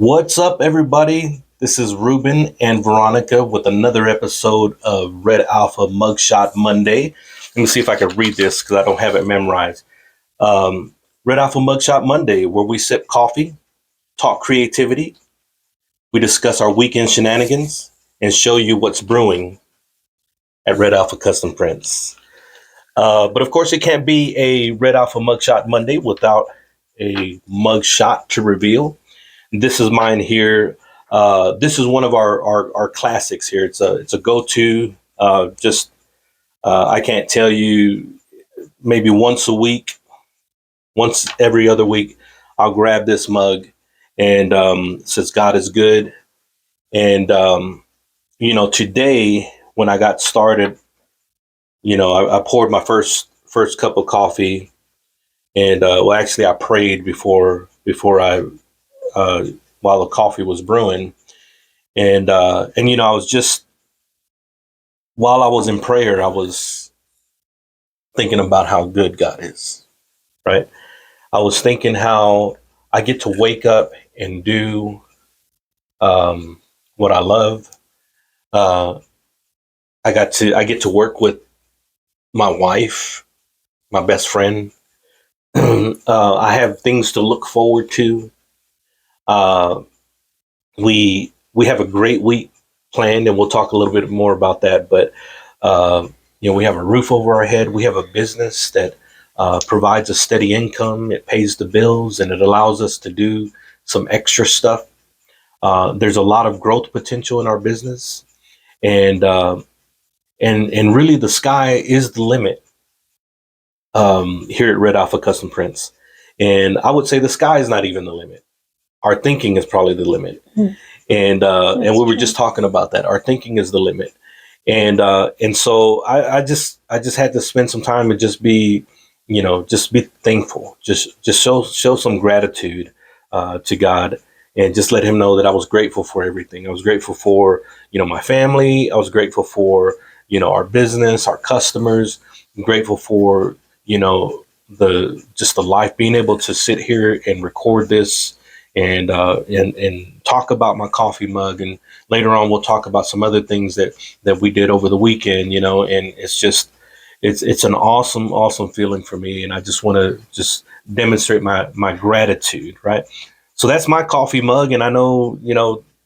What's up, everybody? This is Ruben and Veronica with another episode of Red Alpha Mugshot Monday. Let me see if I can read this because I don't have it memorized. Red Alpha Mugshot Monday, where we sip coffee, talk creativity, we discuss our weekend shenanigans, and show you what's brewing at Red Alpha Custom Prints. But of course, it can't be a Red Alpha Mugshot Monday without a mugshot to reveal. This is mine here. This is one of our classics here. It's a go-to. I can't tell you, maybe once a week, once every other week, I'll grab this mug, and since God is good, and today when I got started, I poured my first cup of coffee, and actually I prayed before I while the coffee was brewing. And I was just, while I was in prayer, I was thinking about how good God is, right? I was thinking how I get to wake up and do what I love. Uh, I get to work with my wife, my best friend. I have things to look forward to. Uh, we have a great week planned, and we'll talk a little bit more about that. But uh, we have a roof over our head. We have a business that provides a steady income. It pays the bills, and it allows us to do some extra stuff. There's a lot of growth potential in our business, and and really the sky is the limit here at Red Alpha Custom Prints. And I would say the sky is not even the limit. Our thinking is probably the limit. And we were just talking about that. Our thinking is the limit. And so I just had to spend some time and just be, just be thankful, just show some gratitude to God, and just let him know that I was grateful for everything. I was grateful for, my family. I was grateful for, our business, our customers. I'm grateful for, the life, being able to sit here and record this, and talk about my coffee mug. And later on, we'll talk about some other things that we did over the weekend, and it's an awesome feeling for me. And I just want to just demonstrate my gratitude. Right. So that's my coffee mug. And I know,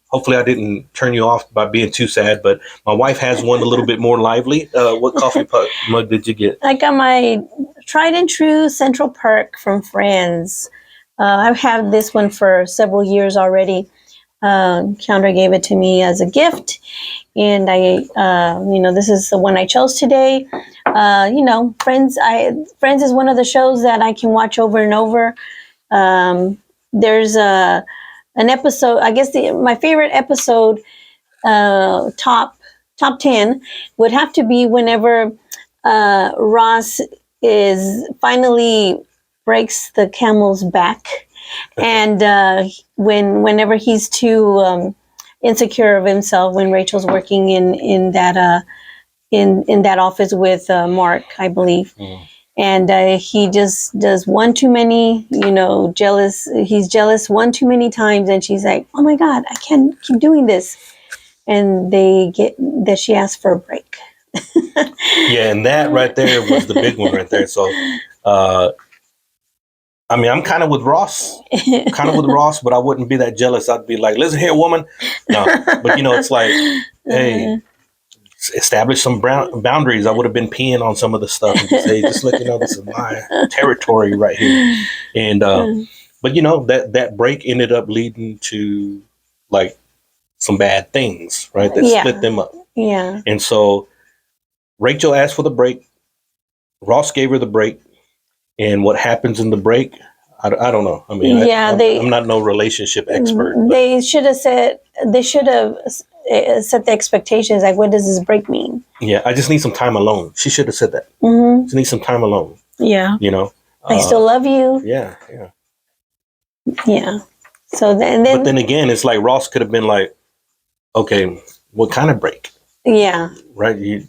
hopefully I didn't turn you off by being too sad, but my wife has one a little bit more lively. What mug did you get? I got my tried and true Central Perk from France. I've had this one for several years already. Counter gave it to me as a gift, and this is the one I chose today. Friends is one of the shows that I can watch over and over. There's an episode, I guess my favorite episode, top 10 would have to be whenever Ross is finally breaks the camel's back, and whenever he's too insecure of himself, when Rachel's working in that office with Mark, I believe. And he just does one too many, jealous. He's jealous one too many times, and she's like, "Oh my God, I can't keep doing this." And she asks for a break. Yeah, and that right there was the big one right there. So, I'm kind of with Ross, but I wouldn't be that jealous. I'd be like, "Listen here, woman." No, but it's like, hey, establish some boundaries. I would have been peeing on some of the stuff and just, hey, just let you know this is my territory right here. And but that break ended up leading to like some bad things, right? That split them up. Yeah. And so Rachel asked for the break. Ross gave her the break. And what happens in the break, I don't know. I mean, I'm not no relationship expert. They should have set the expectations. Like, what does this break mean? Yeah, I just need some time alone. She should have said that. Mm-hmm. Just need some time alone. Yeah. I still love you. Yeah. Yeah. So but then again, it's like Ross could have been like, okay, what kind of break? Yeah. Right.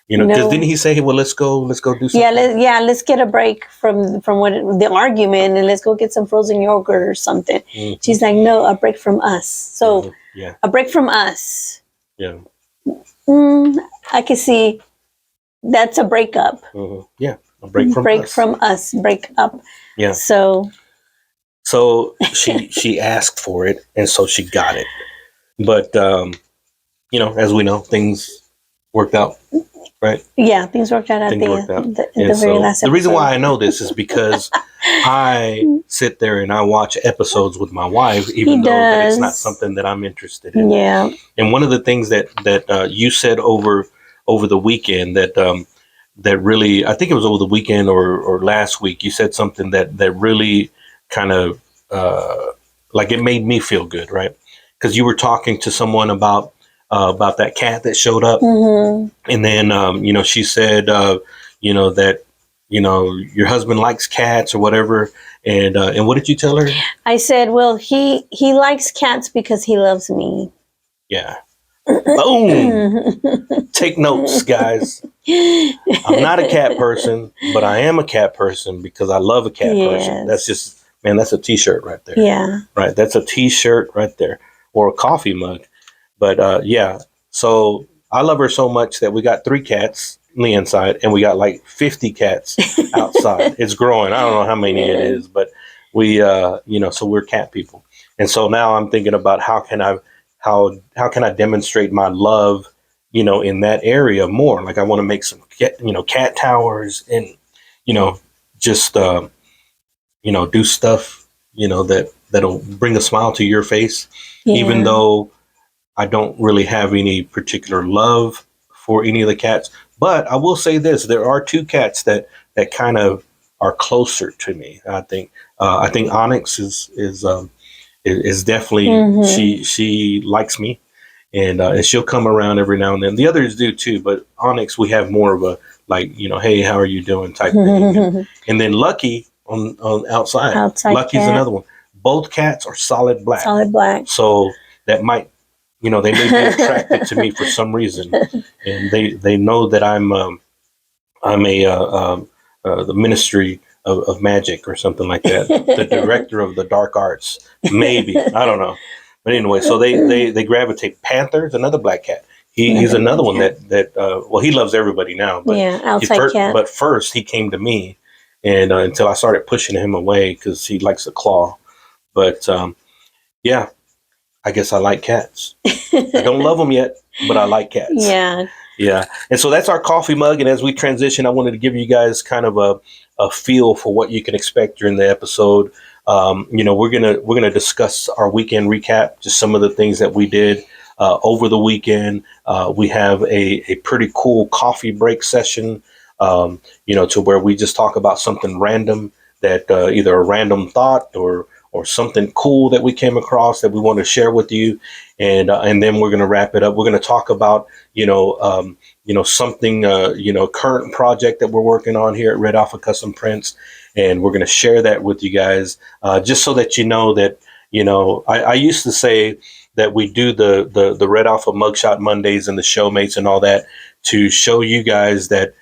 You know, because No. didn't he say, hey, well, let's go do something? Let's get a break from the argument and let's go get some frozen yogurt or something. Mhm. She's like, no, a break from us. So Yeah. a break from us. Yeah. I can see that's a breakup. Yeah. A break from Break us. from us. Break up. Yeah. So she asked for it, and so she got it. But you know, as we know, things worked out, right? yeah, things worked out at Things worked out. the And very so last the reason episode. why I know this is because I sit there and I watch episodes with my wife, even though that it's not something that I'm interested in. Yeah. And one of the things that you said over the weekend that really, I think it was over the weekend or last week, you said something that really kind of like it made me feel good, right? Because you were talking to someone about that cat that showed up, and then you know, she said you know, that you know, your husband likes cats or whatever, and what did you tell her? I said, well, he likes cats because he loves me. Yeah. Boom. Take notes, guys. I'm not a cat person, but I am a cat person because I love a cat person. That's just, man, that's a t-shirt right there. Yeah. Right. That's a t-shirt right there, or a coffee mug. But yeah, so I love her so much that we got 3 cats on the inside and we got like 50 cats outside. It's growing. I don't know how many it is, but we, you know, so we're cat people. And so now I'm thinking about how can I demonstrate my love, you know, in that area more. Like I want to make some cat towers and, you know, just, you know, do stuff, you know, that'll bring a smile to your face, even though I don't really have any particular love for any of the cats. But I will say this: there are 2 cats that kind of are closer to me. I think Onyx is definitely she likes me, and she'll come around every now and then. The others do too, but Onyx, we have more of a like, you know, hey, how are you doing type thing. And then Lucky on outside Lucky's cat. Another one. Both cats are solid black. Solid black. So that might, you know, they may be attracted to me for some reason, and they know that I'm a the Ministry of Magic or something like that, the director of the dark arts, maybe, I don't know, but anyway, so they gravitate. Panther's another black cat. He's another one that well, he loves everybody now, but outside cat. But first he came to me, and until I started pushing him away because he likes to claw. But yeah, I guess I like cats. I don't love them yet, but I like cats. Yeah. And so that's our coffee mug. And as we transition, I wanted to give you guys kind of a feel for what you can expect during the episode. You know, we're gonna discuss our weekend recap, just some of the things that we did over the weekend. We have a pretty cool coffee break session, you know, to where we just talk about something random that either a random thought or something cool that we came across that we want to share with you, and then we're going to wrap it up. We're going to talk about something current project that we're working on here at Red Alpha Custom Prints, and we're going to share that with you guys, just so that you know that I used to say that we do the Red Alpha Mugshot Mondays and the showmates and all that to show you guys that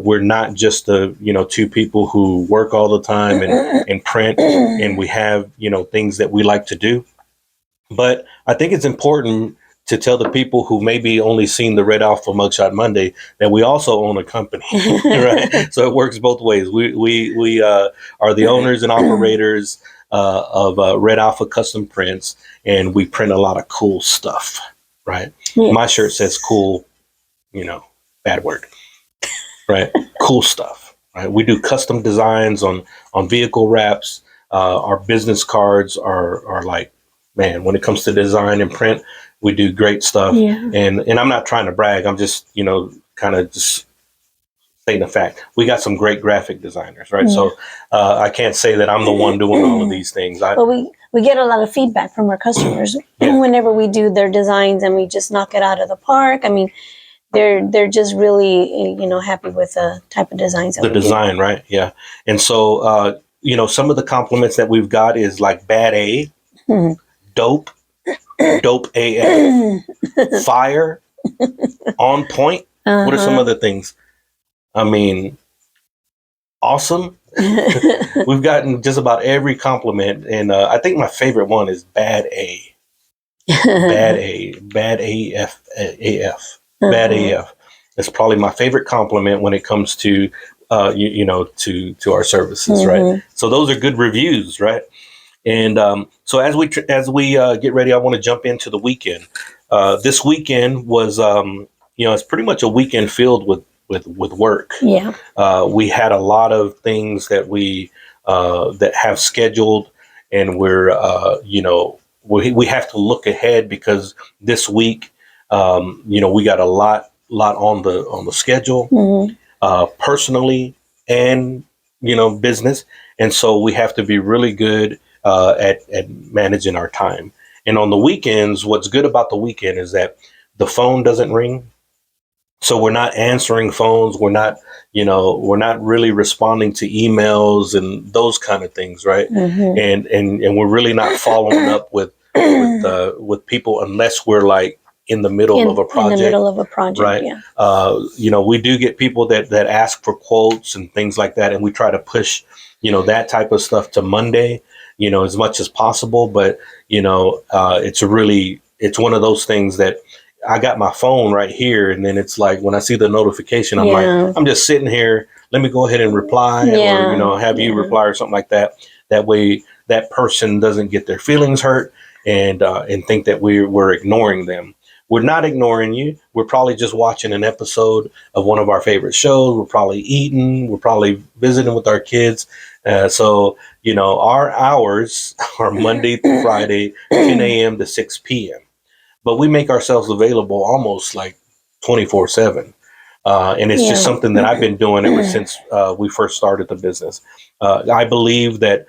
we're not just the 2 people who work all the time and print, and we have things that we like to do. But I think it's important to tell the people who maybe only seen the Red Alpha Mugshot Monday that we also own a company, right? So it works both ways. We are the owners and operators of Red Alpha Custom Prints, and we print a lot of cool stuff, right? Yes. My shirt says cool, bad word. Right. Cool stuff. Right. We do custom designs on vehicle wraps. Our business cards are like, man, when it comes to design and print, we do great stuff. Yeah. And I'm not trying to brag. I'm just, kind of just stating the fact. We got some great graphic designers. Right. Yeah. So I can't say that I'm the one doing all of these things. But we get a lot of feedback from our customers whenever we do their designs, and we just knock it out of the park. I mean, they're just really, happy with the type of designs that the design, right? Yeah. And so, some of the compliments that we've got is like bad A, dope AF, fire, on point, What are some Uh-huh. other things? I mean, awesome. We've gotten just about every compliment, and I think my favorite one is bad A, bad AF, AF, bad Uh-huh. AF. That's probably my favorite compliment when it comes to to our services, right? Mhm. So those are good reviews, right? And so as we get ready, I want to jump into the weekend. This weekend was it's pretty much a weekend filled with work. Yeah. We had a lot of things that we that have scheduled, and we have to look ahead because this week, we got a lot on the schedule, Mhm. personally and business, and so we have to be really good at managing our time. And on the weekends, what's good about the weekend is that the phone doesn't ring, so we're not answering phones, we're not really responding to emails and those kind of things, right? Mhm. And we're really not following up with people unless we're like in the middle of a In the project, middle of a project, right? yeah. We do get people that ask for quotes and things like that, and we try to push that type of stuff to Monday, as much as possible. But it's one of those things that I got my phone right here, and then it's like when I see the notification, I'm like, Yeah. I'm just sitting here. Let me go ahead and reply, or Yeah. have you Yeah. reply or something like that. That way, that person doesn't get their feelings hurt and think that we're ignoring them. We're not ignoring you. We're probably just watching an episode of one of our favorite shows. We're probably eating. We're probably visiting with our kids. So our hours are Monday through Friday, 10 a.m. to 6 p.m. But we make ourselves available almost like 24/7. And it's just Yeah. something that I've been doing ever since we first started the business. I believe that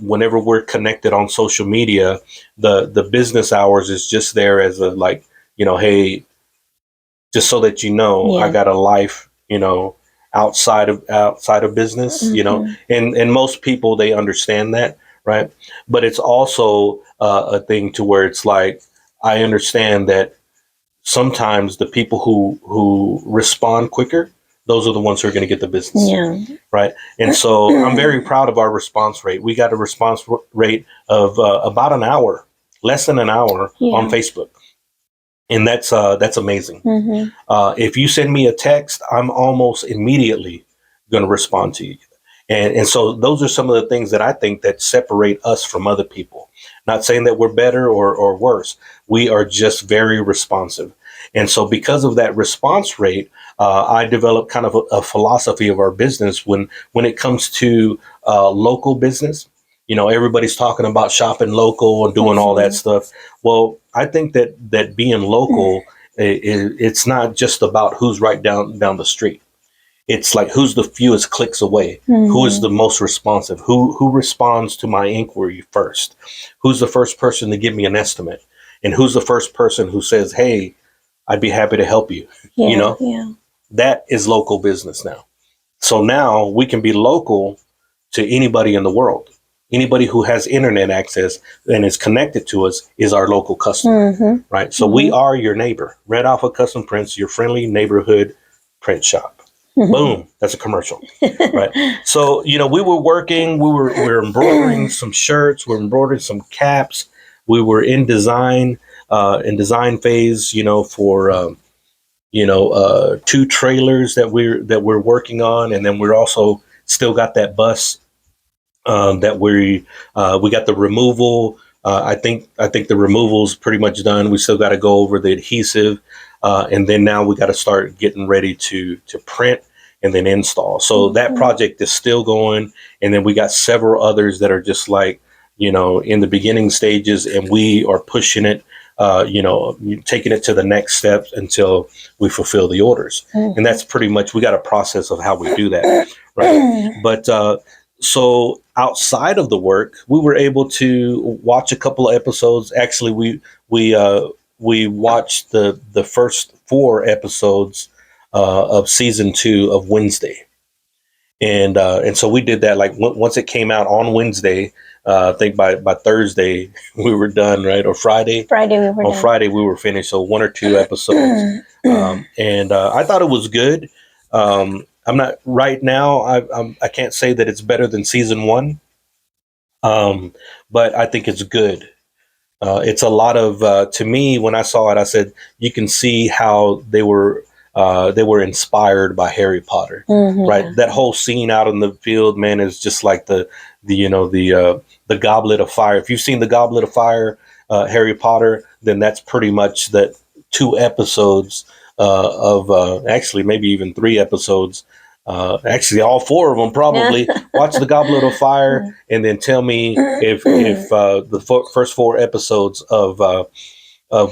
whenever we're connected on social media, the business hours is just there as a like, hey, just so that I Yeah. got a life, outside of business, Mhm. and most people, they understand that, right? But it's also a thing to where it's like I understand that sometimes the people who respond quicker, those are the ones who are going to get the business, Yeah. right? And so I'm very proud of our response rate. We got a response rate of about an hour, less than an hour on Yeah. Facebook, and that's amazing. Mhm. If you send me a text, I'm almost immediately going to respond to you. And so those are some of the things that I think that separate us from other people. Not saying that we're better or worse. We are just very responsive. And so because of that response rate, I developed kind of a philosophy of our business when it comes to local business. Everybody's talking about shopping local and doing all that Mhm. stuff. Well, I think that being local, it's not just about who's right down the street. It's like who's the fewest clicks away, who is the Mhm. most responsive, who responds to my inquiry first, who's the first person to give me an estimate, and who's the first person who says, "Hey, I'd be happy to help you." You Yeah. know, Yeah. that is local business now. So now we can be local to anybody in the world. Anybody who has internet access and is connected to us is our local customer, Mhm. right? So we Mhm. are your neighbor. Red Alpha Custom Prints, your friendly neighborhood print shop. Mhm. Boom, that's a commercial, right? So we were working, we were embroidering some shirts, we're embroidering some caps. We were in design phase, for two trailers that we're working on, and then we're also still got that bus that we got the removal. I think the removal is pretty much done. We still got to go over the adhesive, and then now we got to start getting ready to print and then install. So that Mhm. project is still going, and then we got several others that are just like in the beginning stages, and we are pushing it. Taking it to the next steps until we fulfill the orders, and Mhm. that's pretty much we got a process of how we do that, right? But so outside of the work, we were able to watch a couple of episodes. Actually, we watched the first four episodes of season 2 of Wednesday, and so we did that like once it came out on Wednesday. I think by Thursday we were done, right? Or Friday. Friday we were On done. Friday we were finished, so 1 or 2 episodes, and I thought it was good. I'm not right now. I can't say that it's better than season 1, but I think it's good. It's a lot of to me when I saw it, I said you can see how they were inspired by Harry Potter, right? Yeah. That whole scene out in the field, man, is just like the Goblet of Fire. If you've seen the Goblet of Fire, Harry Potter, then that's pretty much that 2 episodes of actually maybe even 3 episodes. Actually, all 4 of them probably. Watch the Goblet of Fire, and then tell me if the first 4 episodes of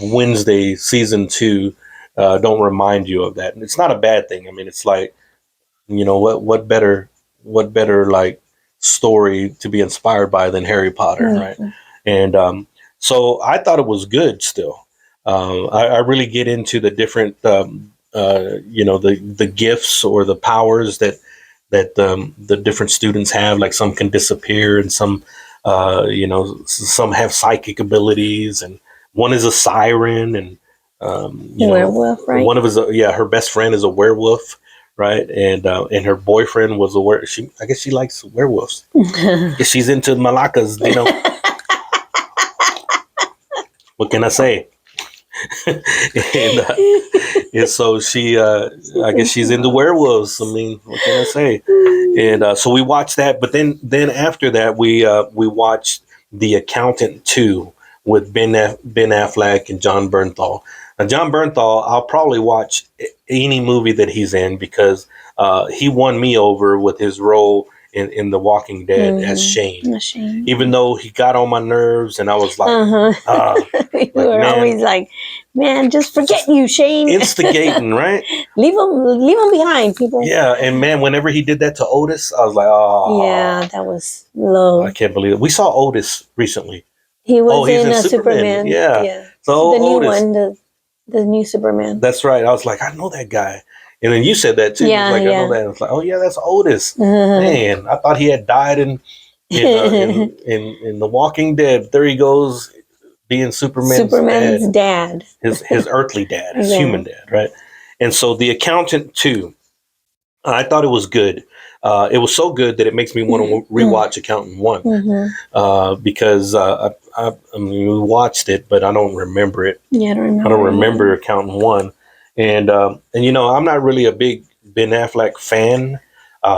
Wednesday season 2 don't remind you of that. And it's not a bad thing. I mean, it's like, what better like story to be inspired by than Harry Potter, right? And so I thought it was good. Still, I really get into the different, the gifts or the powers that the different students have. Like some can disappear, and some, some have psychic abilities, and one is a siren, and Werewolf, right? one of his her best friend is a werewolf, right? And her boyfriend was a I guess she likes werewolves. She's into malacas, What can I say? and so she, I guess she's into werewolves. I mean, what can I say? And so we watched that, but then after that, we watched The Accountant 2 with Ben Affleck and John Bernthal. Now, John Bernthal, I'll probably watch any movie that he's in because he won me over with his role in The Walking Dead as Shane. Even though he got on my nerves, and I was like, we were always like, man, just forget you, Shane. Instigating, right? leave him behind, people. Yeah, and man, whenever he did that to Otis, I was like, oh. Yeah, that was low. I can't believe it. We saw Otis recently. He was in Superman. Yeah. So the new Otis. one, the new Superman. That's right. I was like, I know that guy. And then you said that too. Yeah, I know that. I was like, oh yeah, that's Otis. Man, I thought he had died in The Walking Dead. There he goes, being Superman's dad. His earthly dad, his human dad, right? And so The Accountant 2, I thought it was good. It was so good that it makes me want to rewatch Accountant 1 because I mean, we watched it, but I don't remember it. Yeah, I don't remember Accountant 1. And I'm not really a big Ben Affleck fan,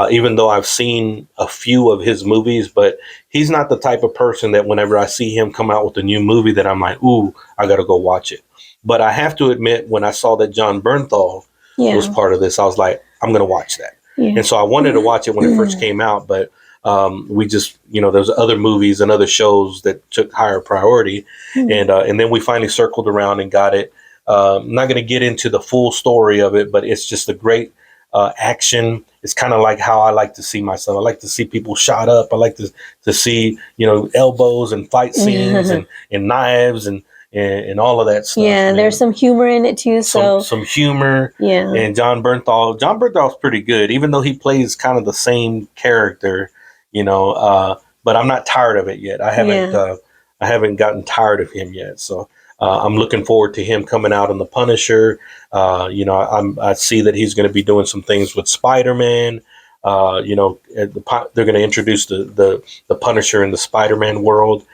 even though I've seen a few of his movies. But he's not the type of person that whenever I see him come out with a new movie that I'm like, ooh, I got to go watch it. But I have to admit, when I saw that John Bernthal was part of this, I was like, I'm going to watch that. Yeah. And so I wanted to watch it when it first came out, but we just, there's other movies and other shows that took higher priority. And then we finally circled around and got it. I'm not going to get into the full story of it, but it's just a great action. It's kind of like how I like to see myself. I like to see people shot up. I like to see, elbows and fight scenes and knives and all of that stuff. Yeah, there's some humor in it too. So some humor. Yeah. And John Bernthal's pretty good, even though he plays kind of the same character, but I'm not tired of it yet. I haven't gotten tired of him yet. So I'm looking forward to him coming out in The Punisher. I see that he's going to be doing some things with Spider-Man. They're going to introduce the Punisher in the Spider-Man world,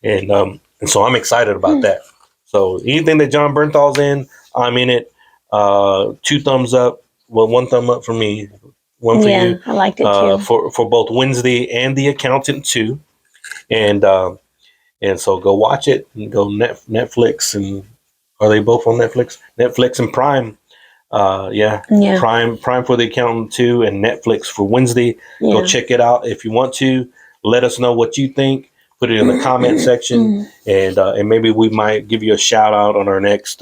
and so I'm excited about that. So anything that John Bernthal's in, I'm in it. 2 thumbs up. Well, 1 thumb up for me, 1 for you. I liked it too. For both Wednesday and The Accountant 2, and so go watch it and go Netflix, and are they both on Netflix? Netflix and Prime. Prime for The Accountant 2 and Netflix for Wednesday. Yeah. Go check it out if you want to. Let us know what you think. Put it in the comment section, and maybe we might give you a shout out on our next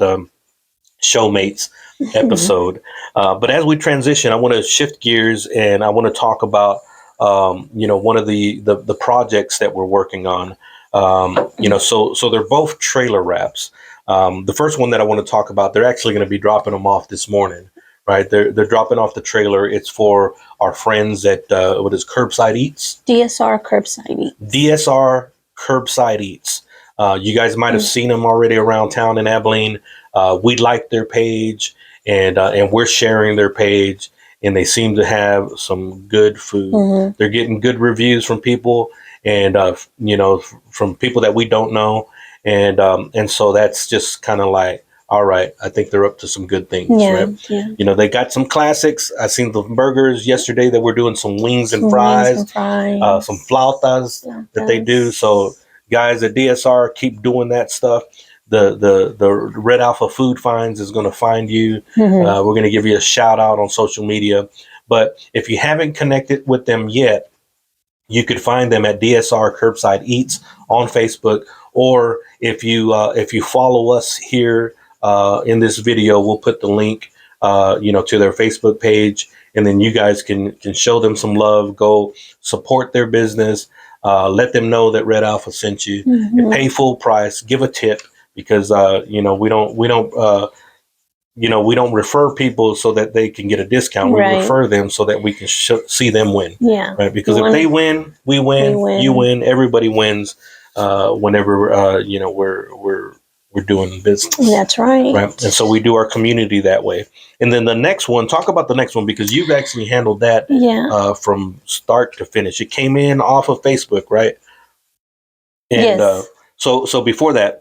Showmates episode. But as we transition, I want to shift gears and I want to talk about one of the projects that we're working on. So they're both trailer wraps. The first one that I want to talk about, they're actually going to be dropping them off this morning, right? They're dropping off the trailer. It's for our friends at what is Curbside Eats? DSR Curbside Eats. DSR Curbside Eats. You guys might have seen them already around town in Abilene. We like their page, and we're sharing their page, and they seem to have some good food. They're getting good reviews from people, and from people that we don't know, and so that's just kind of like, all right, I think they're up to some good things, Yeah, right? yeah. They got some classics. I seen the burgers yesterday that we're doing some wings and Some fries, wings and fries. some flautas that they do. So guys at DSR, keep doing that stuff. The Red Alpha Food Finds is going to find you. We're going to give you a shout out on social media. But if you haven't connected with them yet, you could find them at DSR Curbside Eats on Facebook, or if you follow us here in this video, we'll put the link to their Facebook page, and then you guys can show them some love. Go support their business. Let them know that Red Alpha sent you. And pay full price. Give a tip, because we don't refer people so that they can get a discount. We Right. refer them so that we can see them win. Yeah. Right. Because if they win, we win, you win, everybody wins, whenever, we're doing business. That's right. Right. And so we do our community that way. And then the next one, talk about the next one, because you've actually handled that from start to finish. It came in off of Facebook, right? And Yes. so before that,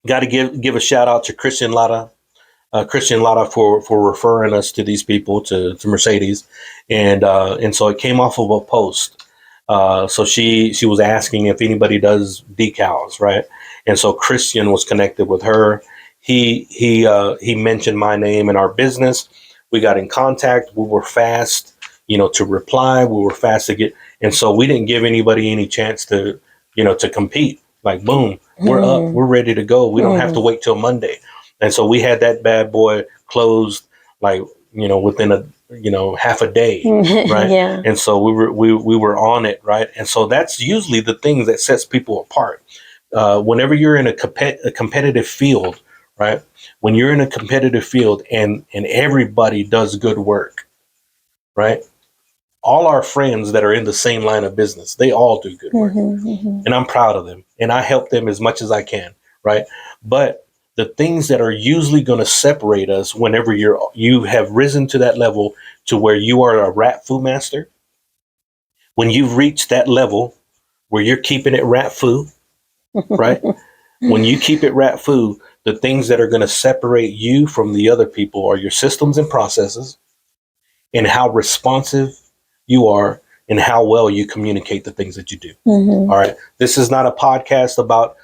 got to give a shout out to Christian Lara for referring us to these people, to Mercedes, and so it came off of a post. So she was asking if anybody does decals, right? And so Christian was connected with her. He mentioned my name and our business. We got in contact. We were fast, to reply. We were fast to get, and so we didn't give anybody any chance to compete. Like, boom, we're up, we're ready to go. We don't have to wait till Monday. And so we had that bad boy closed, like, within half a day, right? Yeah. And so we were on it, right? And so that's usually the thing that sets people apart. Whenever you're in a competitive field, right? When you're in a competitive field and everybody does good work, right? All our friends that are in the same line of business, they all do good work. And I'm proud of them, and I help them as much as I can, right? But the things that are usually going to separate us, whenever you have risen to that level to where you are a rat foo master, when you've reached that level where you're keeping it rat foo, right? When you keep it rat foo, the things that are going to separate you from the other people are your systems and processes, and how responsive you are, and how well you communicate the things that you do. All right. This is not a podcast about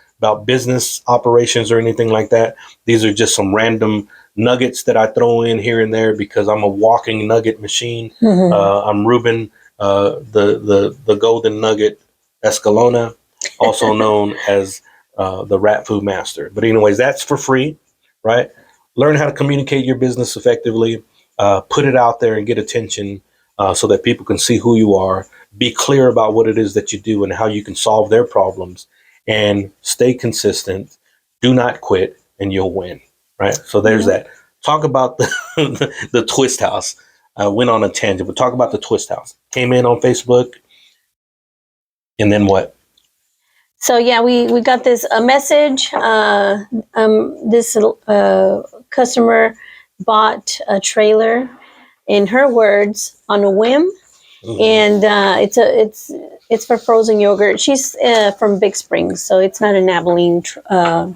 business operations or anything like that. These are just some random nuggets that I throw in here and there, because I'm a walking nugget machine. I'm Ruben, the Golden Nugget Escalona, also known as the Rat Food Master. But anyways, that's for free, right? Learn how to communicate your business effectively. Put it out there and get attention, so that people can see who you are. Be clear about what it is that you do and how you can solve their problems, and stay consistent. Do not quit, and you'll win. Right. So there's that. Talk about the Twist House. I went on a tangent, but talk about the Twist House. Came in on Facebook, and then what? So yeah, we got this a message. This customer bought a trailer, in her words, on a whim, and it's for frozen yogurt. She's from Big Springs, so it's not an Abilene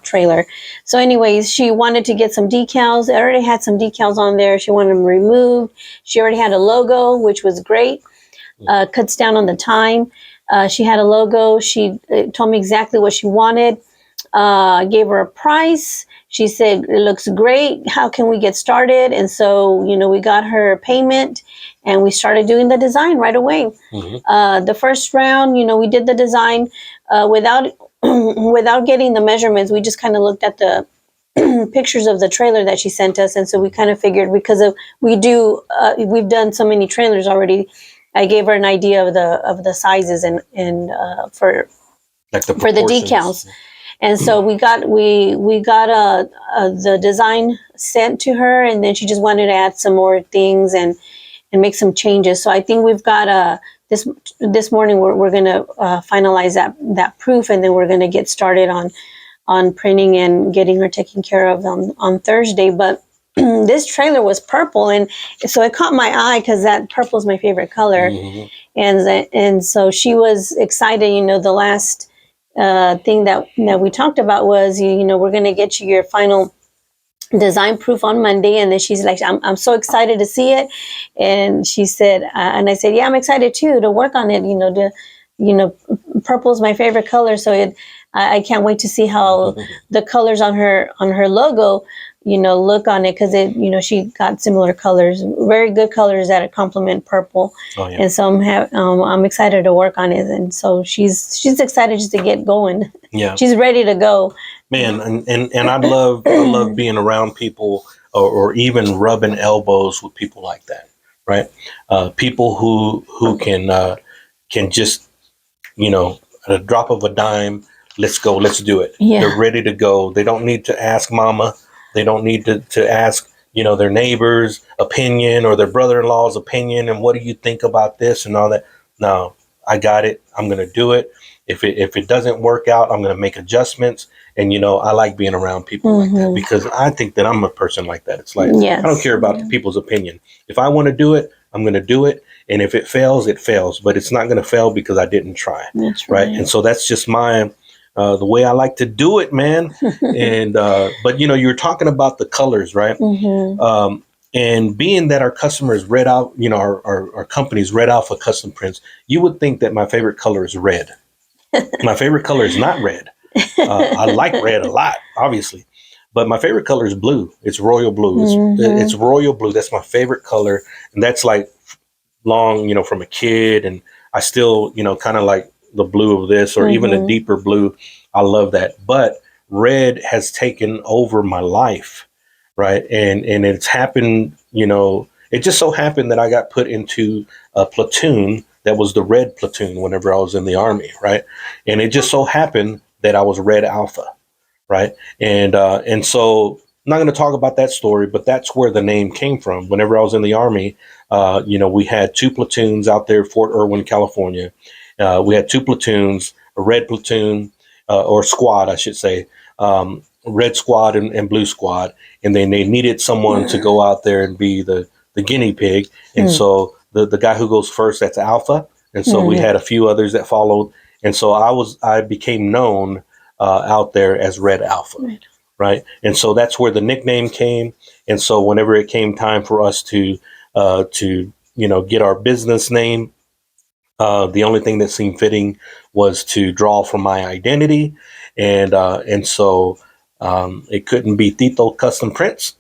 trailer. So anyways, she wanted to get some decals. I already had some decals on there. She wanted them removed. She already had a logo, which was great. Cuts down on the time. She had a logo. She told me exactly what she wanted. Gave her a price. She said, it looks great. How can we get started? And so, we got her payment, and we started doing the design right away. The first round, we did the design without without getting the measurements. We just kind of looked at the pictures of the trailer that she sent us. And so we kind of figured, because we've done so many trailers already, I gave her an idea of the sizes and for the decals. And so we got the design sent to her, and then she just wanted to add some more things and make some changes. So I think we've got this morning we're going to finalize that proof, and then we're going to get started on printing and getting her taken care of on Thursday. But this trailer was purple, and so it caught my eye because that purple is my favorite color. Mm-hmm. And so she was excited. The last thing that we talked about was, we're going to get you your final design proof on Monday. And then she's like, I'm so excited to see it. And she said, and I said, yeah, I'm excited too to work on it. Purple is my favorite color. So I can't wait to see how the colors on her logo, look on it. Cause she got similar colors, very good colors that complement purple. Oh, yeah. And so I'm excited to work on it. And so she's excited just to get going. Yeah. She's ready to go. Man, and I love being around people or even rubbing elbows with people like that, right? People who can just, at a drop of a dime, let's go, let's do it. Yeah. They're ready to go. They don't need to ask mama. They don't need to ask, their neighbor's opinion or their brother-in-law's opinion. And what do you think about this and all that? No, I got it. I'm going to do it. If it doesn't work out, I'm going to make adjustments. And, I like being around people like that because I think that I'm a person like that. It's like, yes. I don't care about people's opinion. If I want to do it, I'm going to do it. And if it fails, it fails. But it's not going to fail because I didn't try. That's right. And so that's just the way I like to do it, man. And but, you're talking about the colors, right? Mm-hmm. And being that our customers Red Alpha, our company's Red Alpha Custom Prints, you would think that my favorite color is red. My favorite color is not red. I like red a lot, obviously, but my favorite color is blue. It's royal blue. It's royal blue. That's my favorite color. And that's like long, from a kid. And I still, kind of like the blue of this or even a deeper blue. I love that. But red has taken over my life. Right. And it's happened, it just so happened that I got put into a platoon that was the red platoon whenever I was in the Army. Right. And it just so happened that I was Red Alpha. Right. And so I'm not going to talk about that story, but that's where the name came from. Whenever I was in the Army, we had 2 platoons out there, Fort Irwin, California. We had 2 platoons, a red platoon or squad, I should say. Red squad and blue squad, and then they needed someone to go out there and be the guinea pig. And so the guy who goes first, that's Alpha. And so we had a few others that followed. And so I became known out there as Red Alpha. Right. And so that's where the nickname came. And so whenever it came time for us to get our business name, the only thing that seemed fitting was to draw from my identity. And so it couldn't be Tito Custom Prints.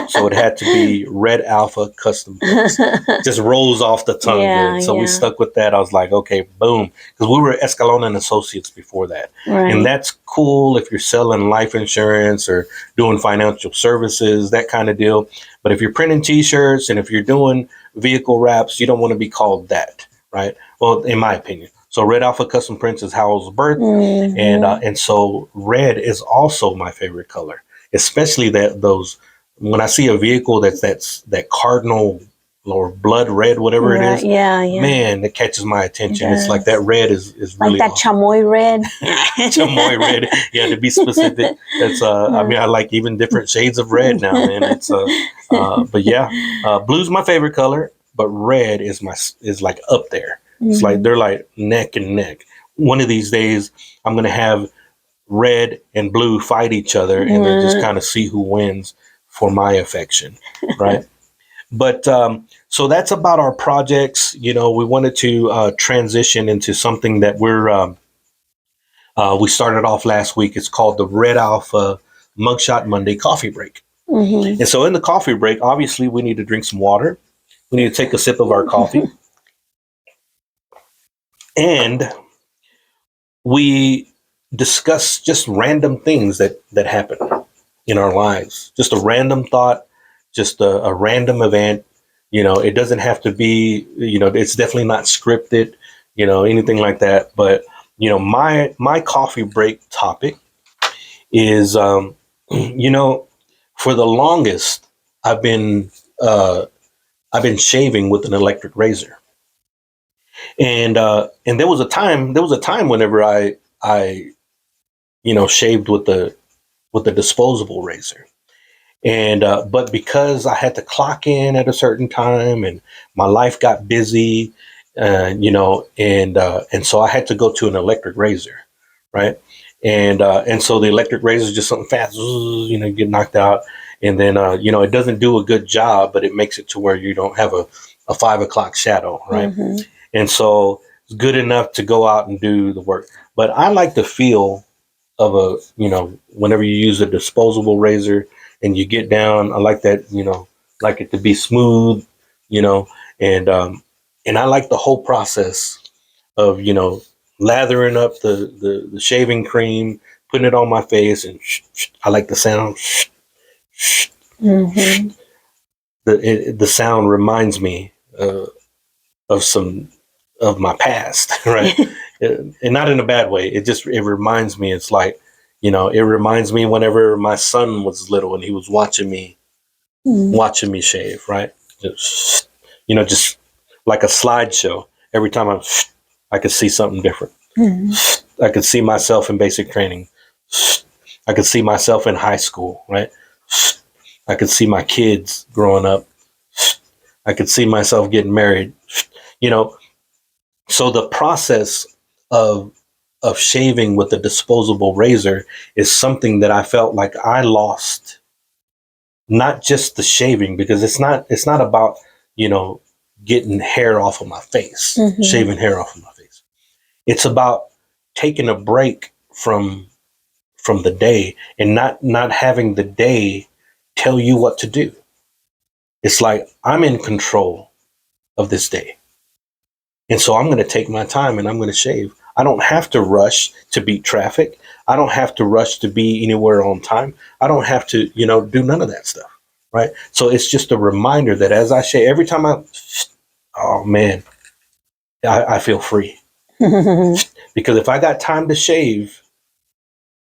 So it had to be Red Alpha Custom Prints. Just rolls off the tongue. Yeah, and so we stuck with that. I was like, okay, boom. Because we were Escalona and Associates before that. Right. And that's cool if you're selling life insurance or doing financial services, that kind of deal. But if you're printing T-shirts and if you're doing vehicle wraps, you don't want to be called that. Right. Well, in my opinion. So Red Alpha Custom Prints is how I was birthed. And so red is also my favorite color, especially those when I see a vehicle that's that cardinal or blood red, whatever it is. Yeah. Man, it catches my attention. It's like that red is really like that awesome. chamoy red. Chamoy red. Yeah, to be specific. That's I mean, I like even different shades of red now, man. It's but yeah, blue's my favorite color, but red is like up there. It's like they're like neck and neck. One of these days, I'm gonna have red and blue fight each other, and then just kind of see who wins for my affection, right? But so that's about our projects. We wanted to transition into something that we started off last week. It's called the Red Alpha Mugshot Monday Coffee Break. And so in the coffee break, obviously, we need to drink some water. We need to take a sip of our coffee. And we discuss just random things that happen in our lives. Just a random thought, just a random event. It doesn't have to be, it's definitely not scripted, anything like that. But, my coffee break topic is, for the longest, I've been shaving with an electric razor. And there was a time whenever I shaved with the disposable razor. And but because I had to clock in at a certain time and my life got busy, and so I had to go to an electric razor, right? And so the electric razor is just something fast, get knocked out, and then it doesn't do a good job, but it makes it to where you don't have a 5 o'clock shadow, right? Mm-hmm. And so it's good enough to go out and do the work. But I like the feel of whenever you use a disposable razor and you get down, I like that, like it to be smooth, you know, and I like the whole process of, lathering up the shaving cream, putting it on my face, and I like the sound. Mm-hmm. The sound reminds me of some of my past, right? And not in a bad way. It reminds me. It's like, it reminds me whenever my son was little and he was watching me shave, right? Just like a slideshow. Every time I could see something different. Mm-hmm. I could see myself in basic training. I could see myself in high school, right? I could see my kids growing up. I could see myself getting married. You know, so the process of shaving with a disposable razor is something that I felt like I lost. Not just the shaving, because it's not about, getting hair off of my face, Mm-hmm. shaving hair off of my face. It's about taking a break from the day and not having the day tell you what to do. It's like I'm in control of this day. And so I'm going to take my time and I'm going to shave. I don't have to rush to beat traffic. I don't have to rush to be anywhere on time. I don't have to, do none of that stuff. Right. So it's just a reminder that as I shave, every time oh man, I feel free. Because if I got time to shave,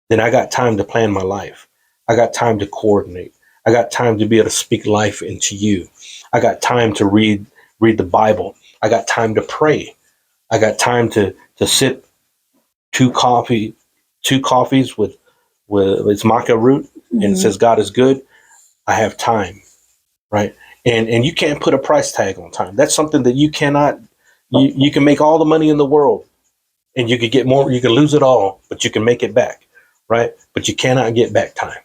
then I got time to plan my life. I got time to coordinate. I got time to be able to speak life into you. I got time to read the Bible. I got time to pray. I got time to sip two coffees with its maca root, and it says God is good. I have time, right? And you can't put a price tag on time. That's something that you cannot. You can make all the money in the world, and you could get more. You can lose it all, but you can make it back, right? But you cannot get back time.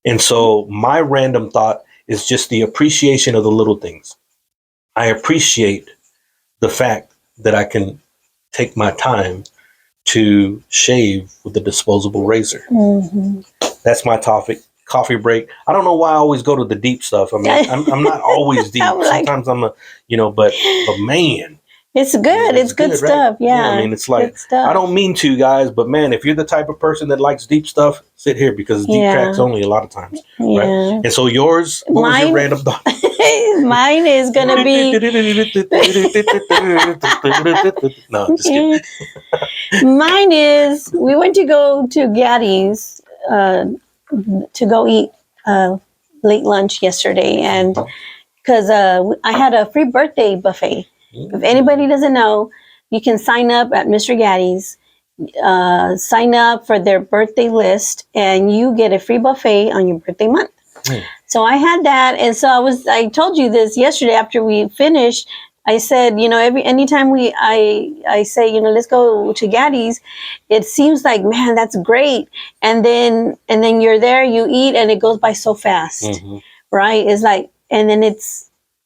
And so my random thought is just the appreciation of the little things. I appreciate the fact that I can take my time to shave with a disposable razor. Mm-hmm. That's my topic. Coffee break. I don't know why I always go to the deep stuff. I mean, I'm not always deep. Sometimes I'm but man, it's good. It's good stuff. Right? Yeah. I mean, it's like, I don't mean to, guys, but man, if you're the type of person that likes deep stuff, sit here, because deep tracks only a lot of times. Yeah. Right? And so yours, what was your random thought? Mine is going to be. No, just kidding. Mine is, we went to go to Gatti's to go eat late lunch yesterday. And because I had a free birthday buffet. If anybody doesn't know, you can sign up at Mr. Gatti's, sign up for their birthday list, and you get a free buffet on your birthday month. So I had that, and so I told you this yesterday after we finished. I said, anytime I say, let's go to Gatti's, it seems like, man, that's great. And then you're there, you eat, and it goes by so fast, right? It's like, and then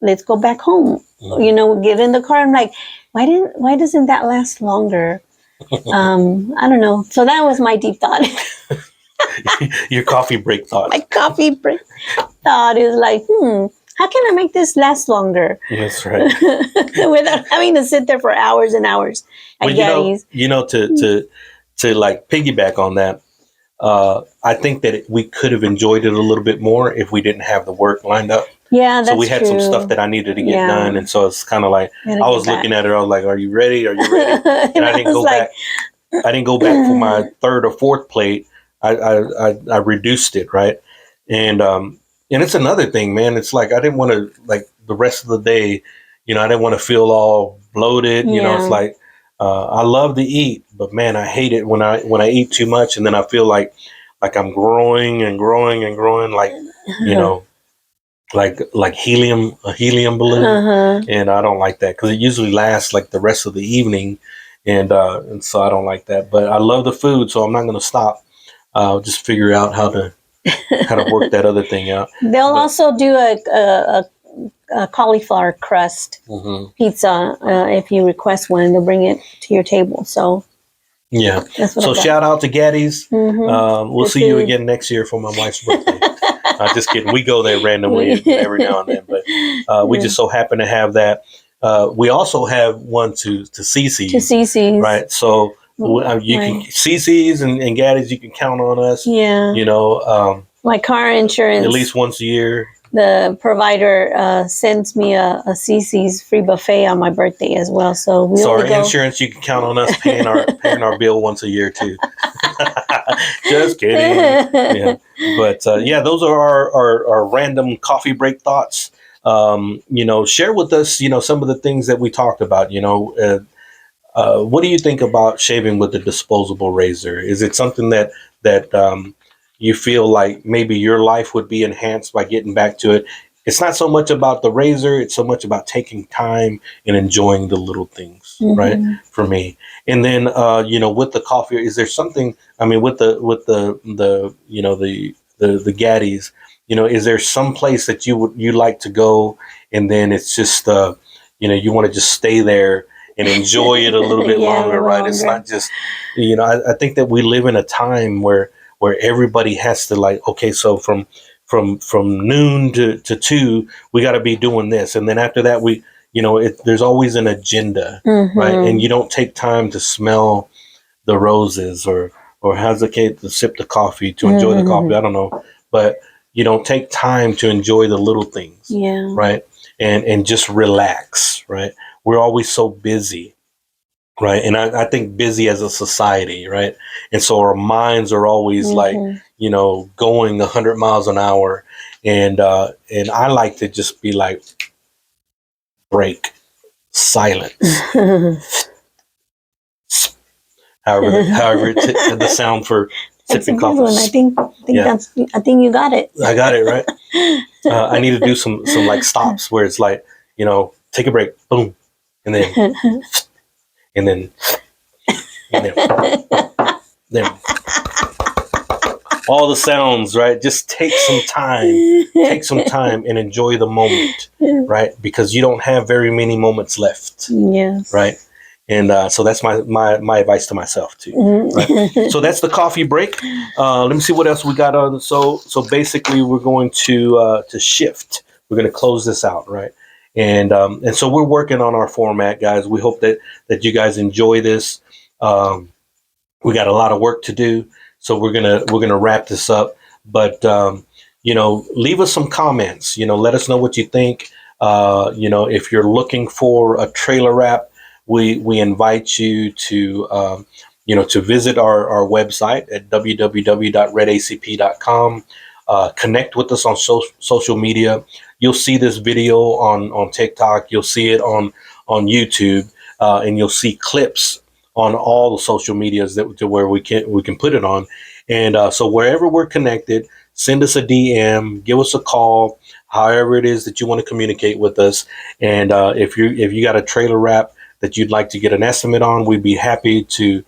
let's go back home. Get in the car. I'm like, why doesn't that last longer? I don't know. So that was my deep thought. Your coffee break thought. My coffee break thought is like, how can I make this last longer? That's right. Without having to sit there for hours and hours at Gatti's. To like piggyback on that, I think that we could have enjoyed it a little bit more if we didn't have the work lined up. Yeah, that's true. So we had true. some stuff that I needed to get done, and so it's kind of like I was looking at her. I was like, "Are you ready? Are you ready?" And I didn't go back. I didn't go back for my third or fourth plate. I reduced it, right? And it's another thing, man. It's like I didn't want to, like, the rest of the day, I didn't want to feel all bloated. You know, it's Yeah. like I love to eat, but man, I hate it when I eat too much, and then I feel like I'm growing and growing and growing, like you know, like a helium balloon, Uh-huh. and I don't like that because it usually lasts like the rest of the evening, and so I don't like that. But I love the food, so I'm not going to stop. I'll just figure out how to work that other thing out. They'll But also do a cauliflower crust mhm. pizza if you request one. They'll bring it to your table. So Yeah. that's what So I got. shout out to Gaddy's. Mm-hmm. We'll Good see you food. again next year for my wife's birthday. Just kidding. We go there randomly every now and then, but we just so happen to have that. We also have one to To CC's, CC's. right? So you can Right. CC's and Gaddy's. You can count on us. Yeah. You know, My car at insurance, least once a year. the provider sends me a CC's free buffet on my birthday as well. So we So our only go. insurance, you can count on us paying our bill once a year too. Just kidding. Yeah, but yeah, those are our random coffee break thoughts. You know, share with us, you know, some of the things that we talked about. You know, what do you think about shaving with a disposable razor? Is it something that you feel like maybe your life would be enhanced by getting back to it? It's not so much about the razor; it's so much about taking time and enjoying the little things, right? Mhm. For me, and then you know, with the coffee, is there something? I mean, with the you know the Gaddies, you know, is there some place that you like to go, and then it's just you know, you want to just stay there and enjoy it a little bit Yeah, a longer, little right? It's longer. not just, you know, I think that we live in a time where everybody has to like, okay, so from noon to two, we got to be doing this, and then after that, we, you know, there's always an agenda, right? And Mm-hmm. you don't take time to smell the roses or hesitate to sip the coffee to enjoy the coffee. Mm-hmm. I don't know, but you don't take time to enjoy the little things, Yeah. right? And just relax, right? We're always so busy, right? And I think busy as a society, right? And so our minds are always like, Mm-hmm. you know, going 100 miles an hour, and I like to just be like, break, silence. The sound for That's a sipping good coffee. one. Yeah, I think you got it. I got it right. I need to do some like stops where it's like, you know, take a break, boom, and then and then and then all the sounds, right? Just take some time and enjoy the moment, right? Because you don't have very many moments left, Yes. right? And so that's my advice to myself too, right? So that's the coffee break. Let me see what else we got on. So basically, we're going to shift. We're going to close this out, right? And so we're working on our format, guys. We hope that you guys enjoy this. We got a lot of work to do, so we're gonna wrap this up. But you know, leave us some comments. You know, let us know what you think. You know, if you're looking for a trailer wrap, we invite you to you know, to visit our website at www.redacp.com. Connect with us on social media. You'll see this video on TikTok. You'll see it on YouTube, and you'll see clips on all the social medias that to where we can put it on. And so wherever we're connected, send us a DM, give us a call, however it is that you want to communicate with us. And if you got a trailer wrap that you'd like to get an estimate on, we'd be happy to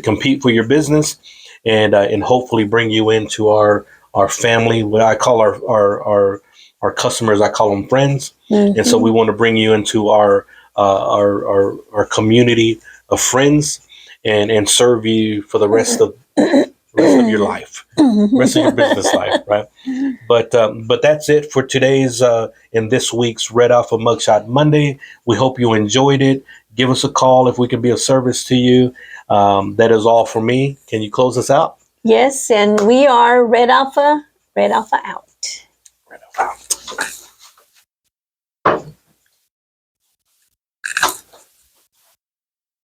compete for your business and hopefully bring you into our family. What I call our customers, I call them friends. Mm-hmm. And so we want to bring you into our community of friends and serve you for the rest of your life, rest of your business life, right? But that's it for today's in this week's Red Alpha Mugshot Monday. We hope you enjoyed it. Give us a call if we can be of service to you. That is all for me. Can you close us out? Yes, and we are Red Alpha. Red Alpha out. Red Alpha out.